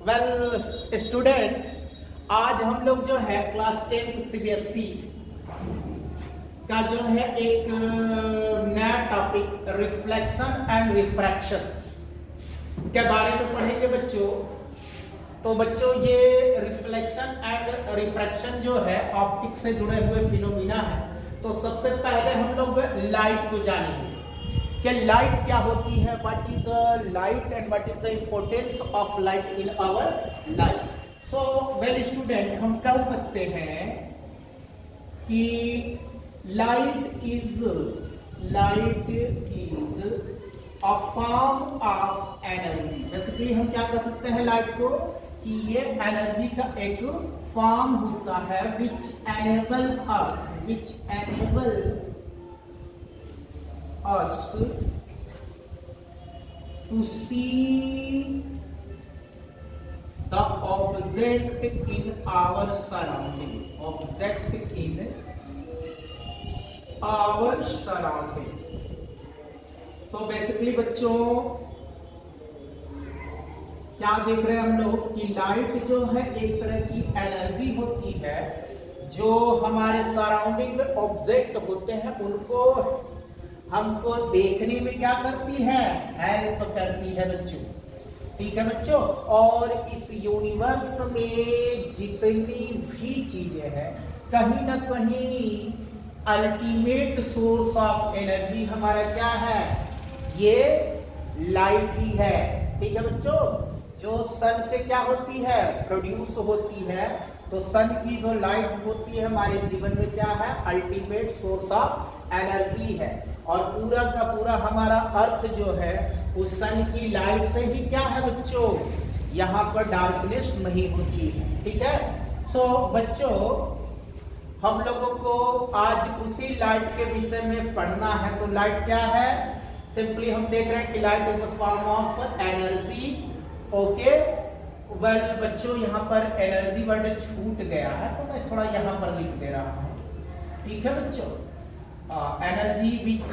Well student, आज हम लोग जो है क्लास 10th सीबीएसई का जो है एक नया टॉपिक रिफ्लेक्शन एंड रिफ्रैक्शन के बारे में पढ़ेंगे बच्चों। तो बच्चों, ये रिफ्लेक्शन एंड रिफ्रैक्शन जो है ऑप्टिक्स से जुड़े हुए फिनोमिना है। तो सबसे पहले हम लोग लाइट को जानेंगे कि लाइट क्या होती है, what is the light and what is the importance of light in our life. So well student, हम कह सकते हैं कि light is a form of energy. Basically हम क्या कह सकते हैं लाइट को कि ये एनर्जी का एक फॉर्म होता है which enable us to see the object in our surrounding. So basically बच्चों, क्या देख रहे हैं हम लोग कि लाइट जो है एक तरह की एनर्जी होती है जो हमारे सराउंडिंग में ऑब्जेक्ट होते हैं उनको हमको देखने में क्या करती है, हेल्प करती है बच्चों। ठीक है बच्चों, और इस यूनिवर्स में जितनी भी चीजें हैं कहीं ना कहीं अल्टीमेट सोर्स ऑफ एनर्जी हमारा क्या है, ये लाइट ही है। ठीक है बच्चों, जो सन से क्या होती है, प्रोड्यूस होती है। तो सन की जो लाइट होती है हमारे जीवन में क्या है, अल्टीमेट सोर्स ऑफ एनर्जी है। और पूरा का पूरा हमारा अर्थ जो है उस सन की लाइट से ही क्या है बच्चों, यहाँ पर डार्कनेस नहीं होती है। ठीक है। सो बच्चों, हम लोगों को आज उसी लाइट के विषय में पढ़ना है। तो लाइट क्या है, सिंपली हम देख रहे हैं कि light is a form of energy. Okay well बच्चों, यहाँ पर एनर्जी वर्ड छूट गया है तो मैं थोड़ा यहाँ पर लिख दे रहा हूँ। ठीक है बच्चों, energy which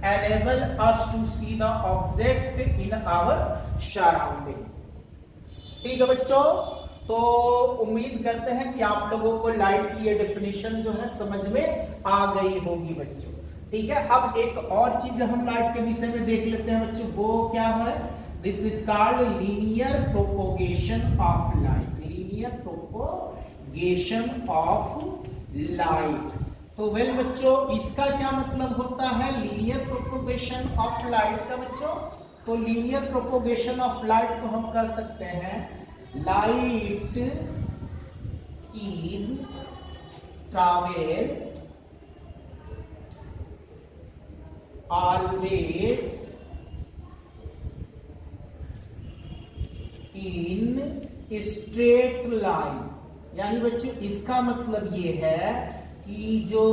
enable us to see the object in our surrounding. ठीक है बच्चों, तो उम्मीद करते हैं कि आप लोगों को लाइट की ये डेफिनेशन जो है समझ में आ गई होगी बच्चों। ठीक है, अब एक और चीज हम लाइट के विषय में देख लेते हैं बच्चों, वो क्या है, this is called linear propagation of light. Linear propagation of light. तो वेल बच्चों, इसका क्या मतलब होता है लीनियर प्रोपोगेशन ऑफ लाइट का बच्चों। तो लीनियर प्रोपोगेशन ऑफ लाइट को हम कह सकते हैं light is travel always in straight line. यानी बच्चों इसका मतलब ये है कि जो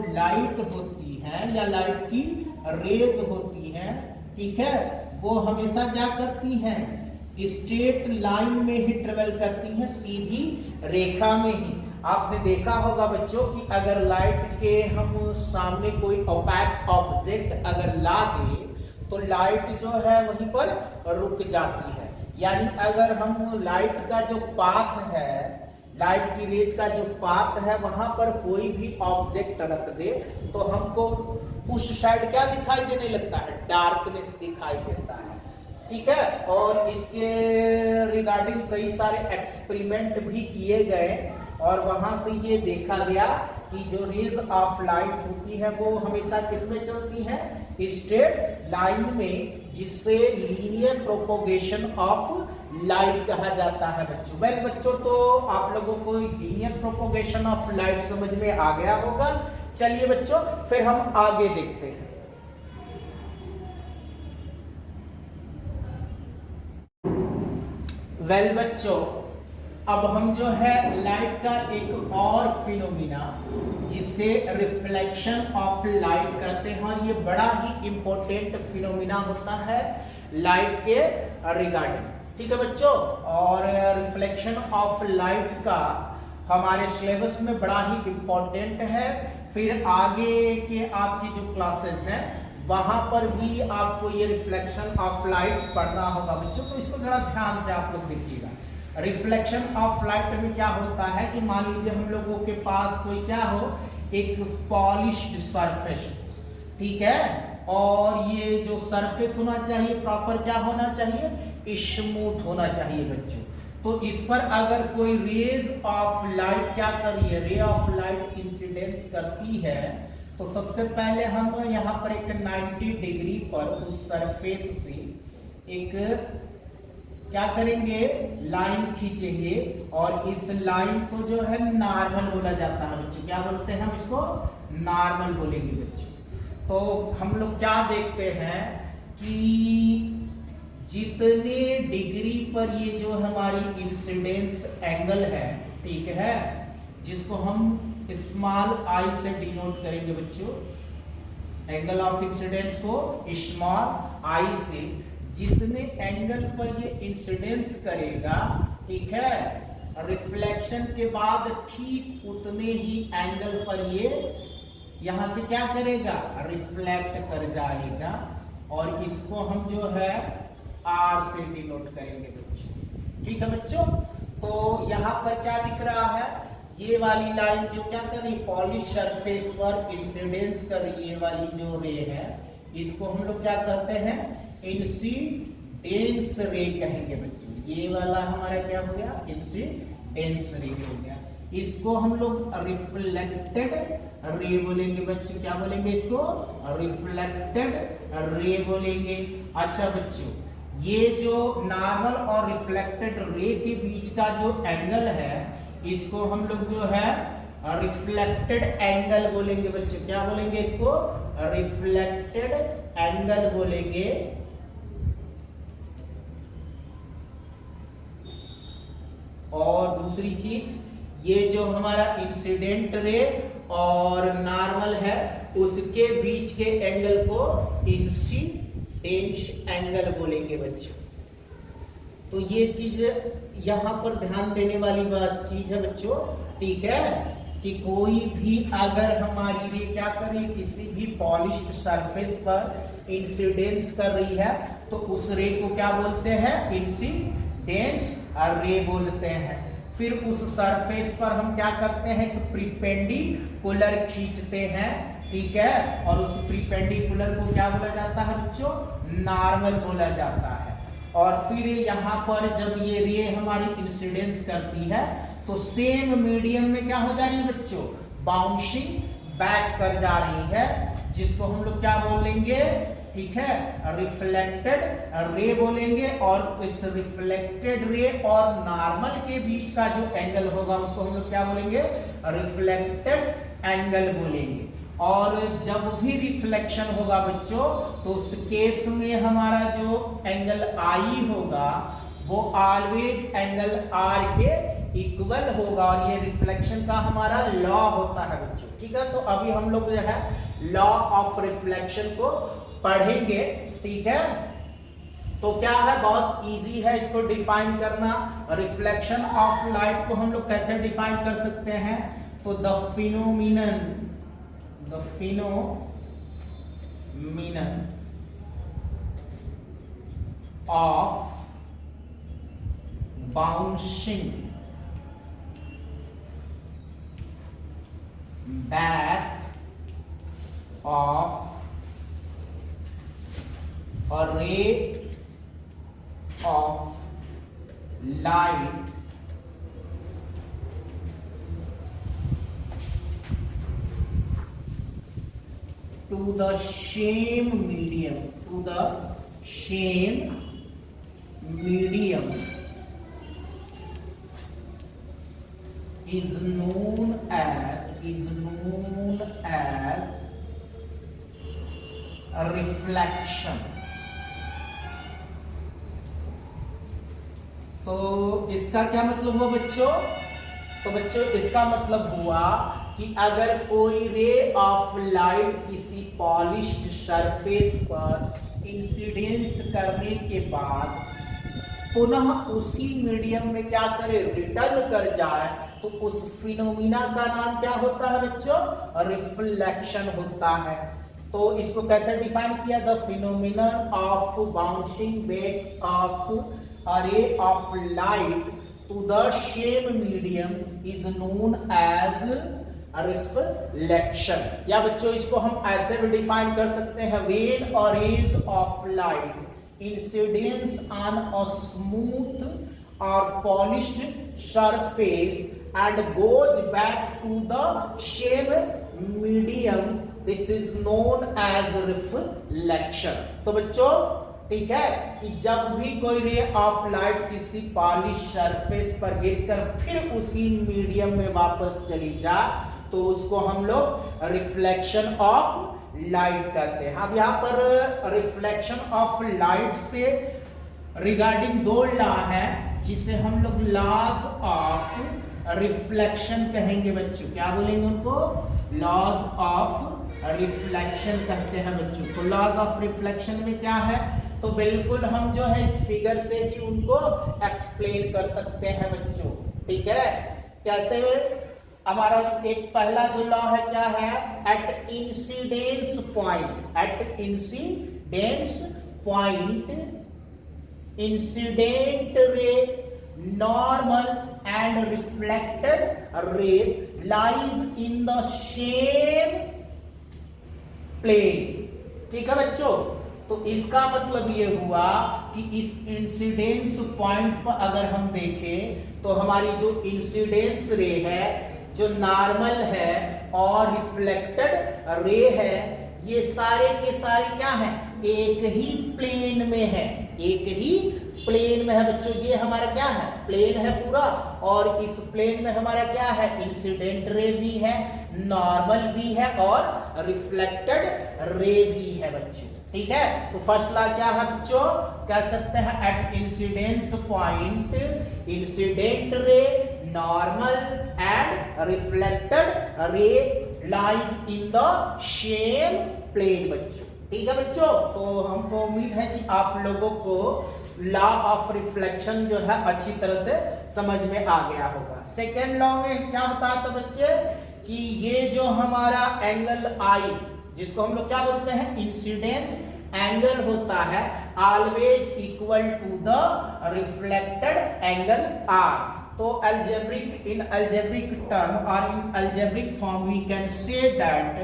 लाइट होती है या लाइट की रेज होती है, ठीक है, वो हमेशा क्या करती हैं, स्ट्रेट लाइन में ही ट्रेवल करती हैं, सीधी रेखा में ही। आपने देखा होगा बच्चों कि अगर लाइट के हम सामने कोई ओपैक ऑब्जेक्ट अगर ला दें तो लाइट जो है वहीं पर रुक जाती है। यानी अगर हम लाइट का जो पाथ है, लाइट की रेज का जो पाथ है, वहां पर कोई भी ऑब्जेक्ट रख दे तो हमको उस साइड क्या दिखाई देने लगता है, डार्कनेस दिखाई देता है। ठीक है, और इसके रिगार्डिंग कई सारे एक्सपेरिमेंट भी किए गए और वहां से ये देखा गया कि जो रेज ऑफ लाइट होती है वो हमेशा किसमें चलती है, स्ट्रेट लाइन में, जिससे लीनियर प्रोपोगेशन ऑफ लाइट कहा जाता है बच्चों। वेल बच्चों, तो आप लोगों को लीनियर प्रोपोगेशन ऑफ लाइट समझ में आ गया होगा। चलिए बच्चों, फिर हम आगे देखते हैं। वेल बच्चों, अब हम जो है लाइट का एक और फिनोमिना जिसे रिफ्लेक्शन ऑफ लाइट कहते हैं, और ये बड़ा ही इंपॉर्टेंट फिनोमिना होता है लाइट के रिगार्डिंग। ठीक है बच्चों, और रिफ्लेक्शन ऑफ लाइट का हमारे सिलेबस में बड़ा ही इंपॉर्टेंट है। फिर आगे के आपकी जो क्लासेस हैं वहां पर भी आपको ये रिफ्लेक्शन ऑफ लाइट पढ़ना होगा बच्चों, तो इसको जरा ध्यान से आप लोग देखिएगा। रिफ्लेक्शन ऑफ लाइट में क्या होता है कि मान लीजिए हम लोगों के पास कोई क्या हो, एक पॉलिश्ड सरफेस, ठीक है, और ये जो सरफेस होना चाहिए प्रॉपर क्या होना चाहिए, स्मूथ होना चाहिए बच्चों। तो इस पर अगर कोई रेज ऑफ लाइट क्या कर रही है, रे ऑफ लाइट इंसिडेंस करती है, तो सबसे पहले हम यहाँ पर एक 90 डिग्री पर उस सरफेस से एक क्या करेंगे, लाइन खींचेंगे, और इस लाइन को जो है नॉर्मल बोला जाता है बच्चों। क्या बोलते हैं हम इसको, नॉर्मल बोलेंगे बच्चों। तो हम लोग क्या देखते हैं कि जितने डिग्री पर ये जो हमारी इंसिडेंस एंगल है, ठीक है, जिसको हम स्मॉल आई से डिनोट करेंगे बच्चों, एंगल ऑफ इंसिडेंस को स्मॉल आई से, जितने एंगल पर ये इंसिडेंस करेगा, ठीक है, रिफ्लेक्शन के बाद ठीक उतने ही एंगल पर ये यहां से क्या करेगा, रिफ्लेक्ट कर जाएगा, और इसको हम जो है आर से डिनोट करेंगे बच्चों। ठीक है बच्चों, तो यहां पर क्या दिख रहा है, ये वाली लाइन जो क्या कर रही, पॉलिश सरफेस पर इंसिडेंस कर रही है, ये वाली जो रे है, इसको हम लोग क्या कहते हैं, इंसिडेंस रे कहेंगे बच्चों। ये वाला हमारा क्या हो गया, इंसिडेंस रे हो गया। इसको हम लोग रिफ्लेक्टेड रे बोलेंगे बच्चों। क्या बोलेंगे इसको, रिफ्लेक्टेड रे बोलेंगे। अच्छा बच्चों, ये जो नॉर्मल और रिफ्लेक्टेड रे के बीच का जो एंगल है, इसको हम लोग जो है रिफ्लेक्टेड एंगल बोलेंगे बच्चों। क्या बोलेंगे इसको, रिफ्लेक्टेड एंगल बोलेंगे। और दूसरी चीज, ये जो हमारा इंसिडेंट रे और नॉर्मल है, उसके बीच के एंगल को इंसिडेंस एंगल बोलेंगे बच्चों। तो ये चीज यहां पर ध्यान देने वाली बात चीज है बच्चों, ठीक है, कि कोई भी अगर हमारी रे क्या कर रही है, किसी भी पॉलिश्ड सरफेस पर इंसिडेंस कर रही है, तो उस रे को क्या बोलते हैं, इंसिडेंस रे बोलते हैं। फिर उस सरफेस पर हम क्या करते हैं, प्रीपेंडिकुलर खींचते हैं, ठीक है, और उस प्रीपेंडिकुलर को क्या बोला जाता है बच्चों, नॉर्मल बोला जाता है। और फिर यहाँ पर जब ये रे हमारी इंसिडेंस करती है, तो सेम मीडियम में क्या हो जा रही है बच्चों, बाउंसिंग बैक कर जा रही है, जिसको हम लोग क्या बोलेंगे, ठीक है, रिफ्लेक्टेड रे बोलेंगे। और इस रिफ्लेक्टेड रे और नॉर्मल के बीच का जो एंगल होगा, उसको हम लोग क्या बोलेंगे, रिफ्लेक्टेड एंगल बोलेंगे। और जब भी रिफ्लेक्शन होगा बच्चों, तो उस केस में हमारा जो एंगल आई होगा, वो ऑलवेज एंगल आर के इक्वल होगा, और ये रिफ्लेक्शन का हमारा लॉ होता है बच्चों। ठीक है, तो अभी हम लोग जो है लॉ ऑफ रिफ्लेक्शन को पढ़ेंगे, ठीक है। तो क्या है, बहुत इजी है इसको डिफाइन करना। रिफ्लेक्शन ऑफ लाइट को हम लोग कैसे डिफाइन कर सकते हैं, तो the phenomenon of bouncing back of a ray of light to the same medium, is known as a reflection। तो इसका क्या मतलब हुआ बच्चों, तो बच्चों इसका मतलब हुआ कि अगर कोई रे ऑफ लाइट किसी पॉलिश्ड सरफेस पर इंसिडेंस करने के बाद पुनः उसी मीडियम में क्या करे, रिटर्न कर जाए, तो उस फिनोमिना का नाम क्या होता है बच्चों, रिफ्लेक्शन होता है। तो इसको कैसे डिफाइन किया, the phenomenon of bouncing back of a ray of light to the same medium is known as reflection. या बच्चों इसको हम ऐसे भी डिफाइन कर सकते हैं, when a rays of light incidence on a smooth or polished surface and goes back to the same medium, this is known as reflection। तो बच्चों ठीक है कि जब भी कोई रे ऑफ लाइट किसी पॉलिश सरफेस पर गिरकर फिर उसी मीडियम में वापस चली जा तो उसको हम लोग रिफ्लेक्शन ऑफ लाइट कहते हैं। अब यहाँ पर रिफ्लेक्शन ऑफ लाइट से रिगार्डिंग दो लॉ है जिसे हम लोग लॉज ऑफ रिफ्लेक्शन कहेंगे बच्चों। क्या बोलेंगे उनको? लॉज ऑफ रिफ्लेक्शन कहते हैं बच्चों। तो लॉज ऑफ रिफ्लेक्शन में क्या है, तो बिल्कुल हम जो है इस फिगर से ही उनको एक्सप्लेन कर सकते हैं बच्चों। ठीक है, कैसे? हमारा एक पहला जो लॉ है क्या है, at incidence point, at incidence point incident ray normal and reflected rays lies in the same plane. ठीक है बच्चों, तो इसका मतलब ये हुआ कि इस इंसिडेंस पॉइंट पर अगर हम देखें तो हमारी जो इंसिडेंस रे है, जो नॉर्मल है और रिफ्लेक्टेड रे है, ये सारे के सारे क्या है, एक ही प्लेन में है, एक ही प्लेन में है बच्चों। ये हमारा क्या है, प्लेन है पूरा, और इस प्लेन में हमारा क्या है, इंसिडेंट रे भी है, नॉर्मल भी है और रिफ्लेक्टेड रे भी है बच्चों। ठीक है, तो फर्स्ट लॉ क्या है बच्चों, कह सकते हैं at incidence point incident ray normal and reflected ray lies in the same plane बच्चों। ठीक है बच्चों, तो हमको उम्मीद है कि आप लोगों को लॉ ऑफ रिफ्लेक्शन जो है अच्छी तरह से समझ में आ गया होगा। सेकेंड लॉ में क्या बताया था बच्चे कि ये जो हमारा एंगल आई, जिसको हम लोग क्या बोलते हैं, इंसिडेंस एंगल होता है, always equal to the reflected angle r. तो algebraic in algebraic term or in algebraic form we can say that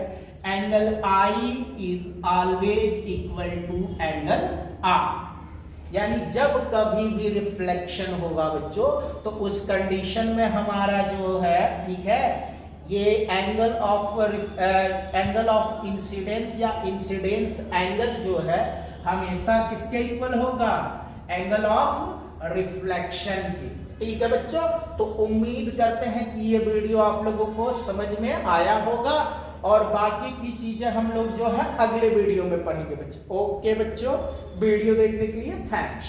angle I is always equal to angle R। यानी जब कभी भी रिफ्लेक्शन होगा बच्चों तो उस कंडीशन में हमारा जो है, ठीक है, ये एंगल ऑफ इंसिडेंस या इंसिडेंस एंगल जो है हमेशा किसके इक्वल होगा, एंगल ऑफ रिफ्लेक्शन की। ठीक है बच्चों, तो उम्मीद करते हैं कि ये वीडियो आप लोगों को समझ में आया होगा और बाकी की चीजें हम लोग जो है अगले वीडियो में पढ़ेंगे बच्चों। ओके बच्चों, वीडियो देखने के लिए थैंक्स।